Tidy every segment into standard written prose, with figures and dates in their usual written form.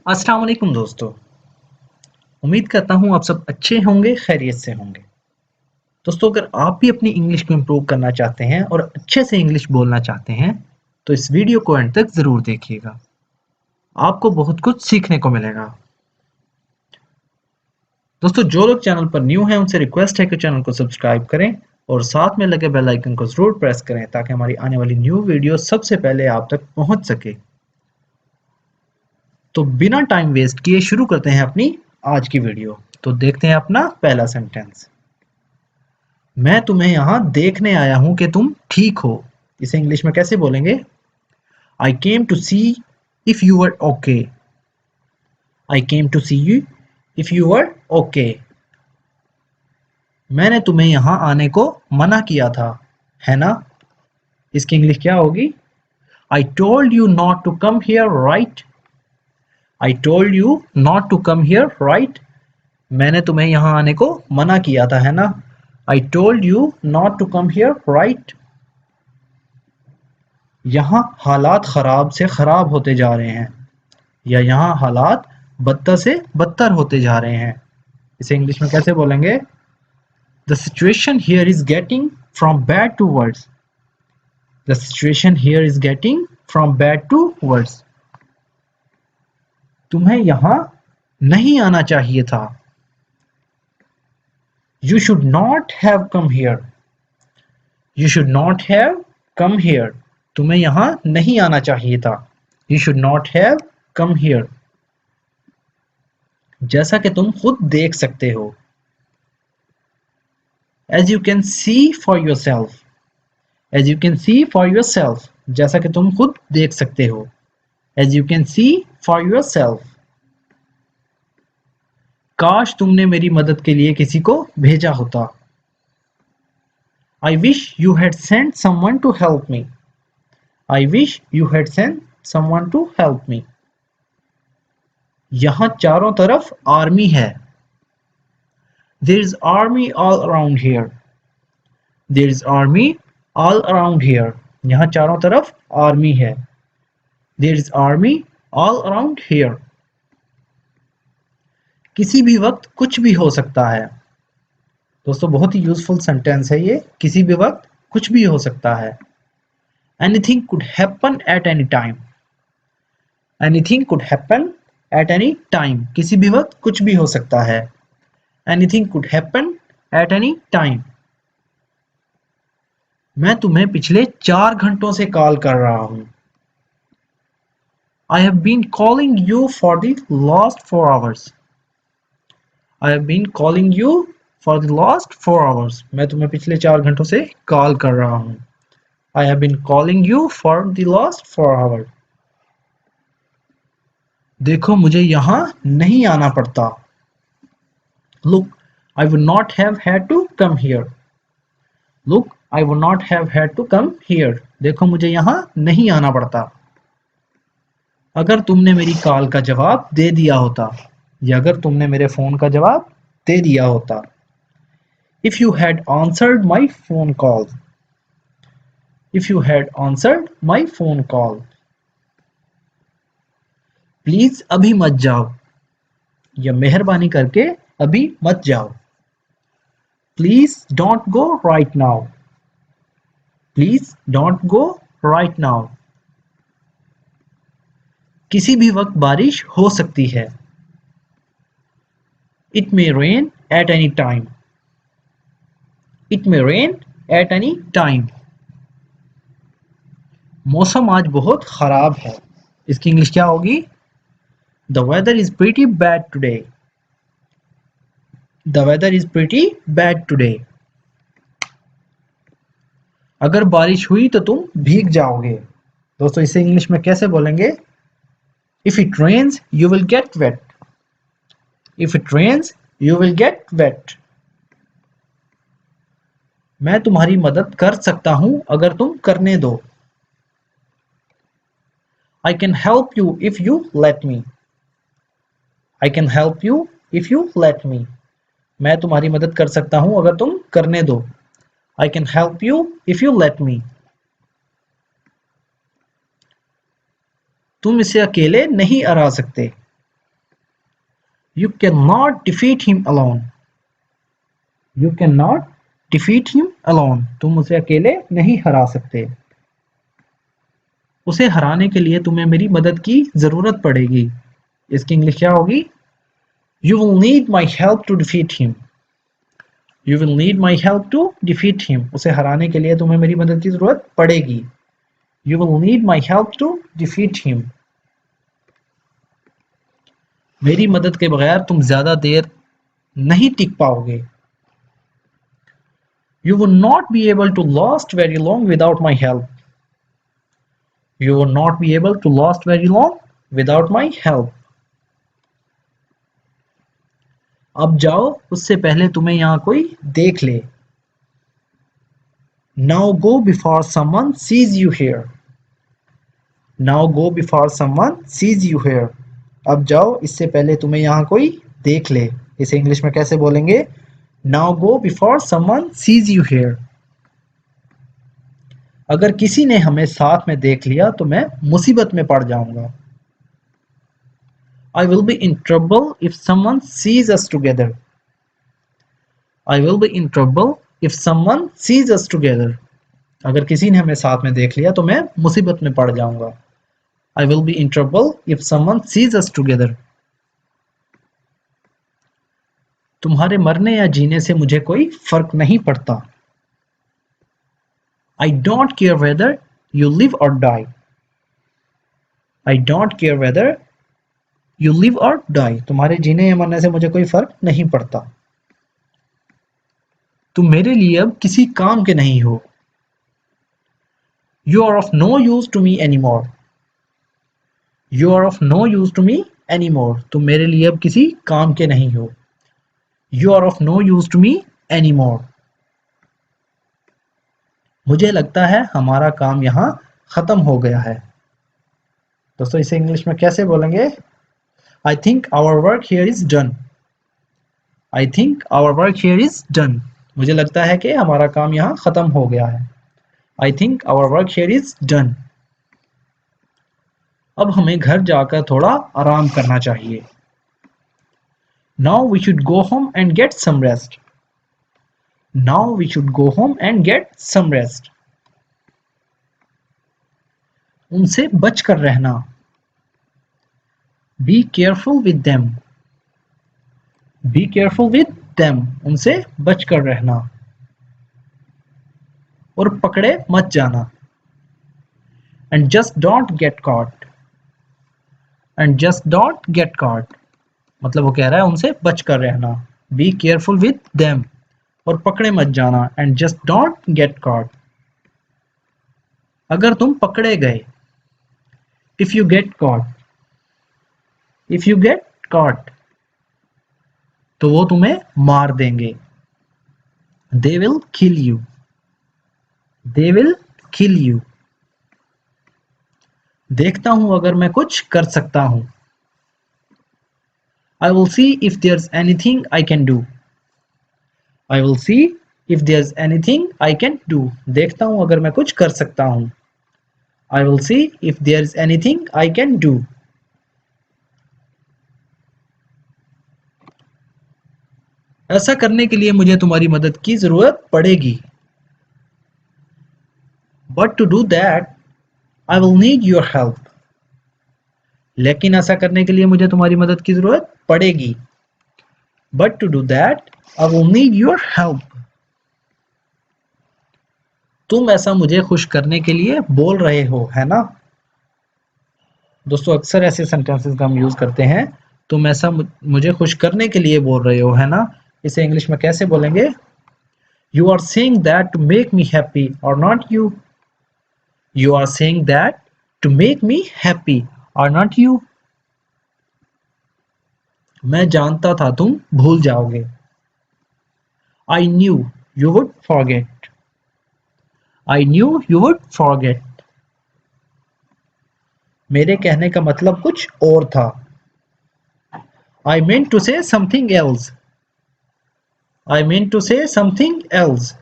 अस्सलाम वालेकुम दोस्तों। उम्मीद करता हूँ आप सब अच्छे होंगे, खैरियत से होंगे। दोस्तों, अगर आप भी अपनी इंग्लिश को इम्प्रूव करना चाहते हैं और अच्छे से इंग्लिश बोलना चाहते हैं, तो इस वीडियो को एंड तक ज़रूर देखिएगा। आपको बहुत कुछ सीखने को मिलेगा। दोस्तों, जो लोग चैनल पर न्यू हैं उनसे रिक्वेस्ट है कि चैनल को सब्सक्राइब करें और साथ में लगे बेल आइकन को ज़रूर प्रेस करें ताकि हमारी आने वाली न्यू वीडियो सबसे पहले आप तक पहुंच सके। तो बिना टाइम वेस्ट किए शुरू करते हैं अपनी आज की वीडियो। तो देखते हैं अपना पहला सेंटेंस। मैं तुम्हें यहां देखने आया हूं कि तुम ठीक हो। इसे इंग्लिश में कैसे बोलेंगे? I came to see if you were okay. I came to see you if you were okay. मैंने तुम्हें यहां आने को मना किया था, है ना? इसकी इंग्लिश क्या होगी? I told you not to come here, right? I told you not to come here, right? मैंने तुम्हें यहां आने को मना किया था, है ना? I told you not to come here, right? यहाँ हालात खराब से खराब होते जा रहे हैं, या यहाँ हालात बदतर से बदतर होते जा रहे हैं। इसे इंग्लिश में कैसे बोलेंगे? The situation here is getting from bad to worse. The situation here is getting from bad to worse. तुम्हें यहाँ नहीं आना चाहिए था। You should not have come here. You should not have come here. तुम्हें यहाँ नहीं आना चाहिए था। You should not have come here. जैसा कि तुम खुद देख सकते हो। As you can see for yourself. As you can see for yourself. जैसा कि तुम खुद देख सकते हो। As you can see for yourself. काश तुमने मेरी मदद के लिए किसी को भेजा होता। I wish you had sent someone to help me. I wish you had sent someone to help me. यहाँ चारों तरफ आर्मी है। There is army all around here. There is army all around here. यहाँ चारों तरफ army है। There is army all around here. किसी भी वक्त कुछ भी हो सकता है। दोस्तों, बहुत ही यूजफुल सेंटेंस है ये। किसी भी वक्त कुछ भी हो सकता है। Anything could happen at any time. Anything could happen at any time. किसी भी वक्त कुछ भी हो सकता है। Anything could happen at any time. मैं तुम्हें पिछले 4 घंटों से कॉल कर रहा हूं। I have been calling you for the last 4 hours. I have been calling you for the last 4 hours. मैं तुम्हें पिछले 4 घंटों से कॉल कर रहा हूं। I have been calling you for the last 4 hours. देखो, मुझे यहाँ नहीं आना पड़ता। Look, I would not have had to come here. Look, I would not have had to come here. देखो, मुझे यहाँ नहीं आना पड़ता। अगर तुमने मेरी कॉल का जवाब दे दिया होता, या अगर तुमने मेरे फोन का जवाब दे दिया होता। If you had answered my phone call. If you had answered my phone call. Please अभी मत जाओ, या मेहरबानी करके अभी मत जाओ। Please don't go right now. Please don't go right now. किसी भी वक्त बारिश हो सकती है। It may rain at any time. It may rain at any time. मौसम आज बहुत खराब है। इसकी इंग्लिश क्या होगी? The weather is pretty bad today. The weather is pretty bad today. अगर बारिश हुई तो तुम भीग जाओगे। दोस्तों, इसे इंग्लिश में कैसे बोलेंगे? If it rains, you will get wet. If it rains, you will get wet. मैं तुम्हारी मदद कर सकता हूं अगर तुम करने दो। I can help you if you let me. I can help you if you let me. मैं तुम्हारी मदद कर सकता हूं अगर तुम करने दो। I can help you if you let me. तुम इसे अकेले नहीं हरा सकते। You cannot defeat him alone. You cannot defeat him alone. तुम उसे अकेले नहीं हरा सकते। उसे हराने के लिए तुम्हें मेरी मदद की जरूरत पड़ेगी। इसकी इंग्लिश क्या होगी? You will need my help to defeat him. You will need my help to defeat him. उसे हराने के लिए तुम्हें मेरी मदद की जरूरत पड़ेगी। You will need my help to defeat him. मेरी मदद के बगैर तुम ज्यादा देर नहीं टिक पाओगे। You will not be able to last very long without my help. You will not be able to last very long without my help. अब जाओ, उससे पहले तुम्हें यहाँ कोई देख ले। Now go before someone sees you here. Now go before someone sees you here. अब जाओ, इससे पहले तुम्हें यहाँ कोई देख ले। इसे इंग्लिश में कैसे बोलेंगे? Now go before someone sees you here. अगर किसी ने हमें साथ में देख लिया तो मैं मुसीबत में पड़ जाऊंगा। I will be in trouble if someone sees us together. I will be in trouble if someone sees us together. अगर किसी ने हमें साथ में देख लिया तो मैं मुसीबत में पड़ जाऊंगा। I will be in trouble if someone sees us together. तुम्हारे मरने या जीने से मुझे कोई फर्क नहीं पड़ता। I don't care whether you live or die. I don't care whether you live or die. तुम्हारे जीने या मरने से मुझे कोई फर्क नहीं पड़ता। तुम मेरे लिए अब किसी काम के नहीं हो। You are of no use to me anymore. You are of no use to me anymore. तुम मेरे लिए अब किसी काम के नहीं हो। You are of no use to me anymore. मुझे लगता है हमारा काम यहाँ खत्म हो गया है। दोस्तों इसे इंग्लिश में कैसे बोलेंगे? I think our work here is done. I think our work here is done. मुझे लगता है कि हमारा काम यहाँ खत्म हो गया है। I think our work here is done. अब हमें घर जाकर थोड़ा आराम करना चाहिए। Now we should go home and get some rest. Now we should go home and get some rest. उनसे बचकर रहना। Be careful with them. Be careful with them. उनसे बचकर रहना। और पकड़े मत जाना। And just don't get caught. And just don't get caught. मतलब वो कह रहा है उनसे बचकर रहना। Be careful with them. और पकड़े मत जाना। And just don't get caught. अगर तुम पकड़े गए। If you get caught. If you get caught. तो वो तुम्हें मार देंगे। They will kill you. They will kill you. देखता हूं अगर मैं कुछ कर सकता हूं। I will see if there's anything I can do. I will see if there's anything I can do. देखता हूं अगर मैं कुछ कर सकता हूं। I will see if there's anything I can do. ऐसा करने के लिए मुझे तुम्हारी मदद की जरूरत पड़ेगी। But to do that, I will need your help. लेकिन ऐसा करने के लिए मुझे तुम्हारी मदद की जरूरत पड़ेगी। But to do that, I will need your help. तुम ऐसा मुझे खुश करने के लिए बोल रहे हो, है ना? दोस्तों अक्सर ऐसे सेंटेंसेस का हम यूज करते हैं। तुम ऐसा मुझे खुश करने के लिए बोल रहे हो, है ना? इसे इंग्लिश में कैसे बोलेंगे? You are saying that to make me happy or not you? You are saying that to make me happy or not you? मैं जानता था तुम भूल जाओगे। I knew you would forget. I knew you would forget. मेरे कहने का मतलब कुछ और था। I meant to say something else. I meant to say something else.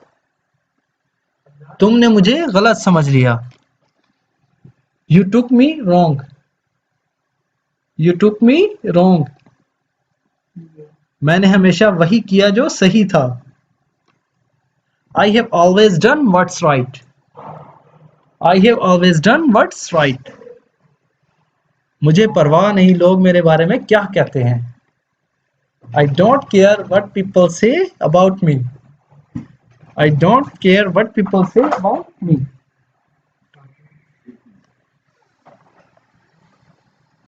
तुमने मुझे गलत समझ लिया। You took me wrong. You took me wrong. मैंने हमेशा वही किया जो सही था. I have always done what's right. I have always done what's right. मुझे परवाह नहीं लोग मेरे बारे में क्या कहते हैं. I don't care what people say about me. I don't care what people say about me.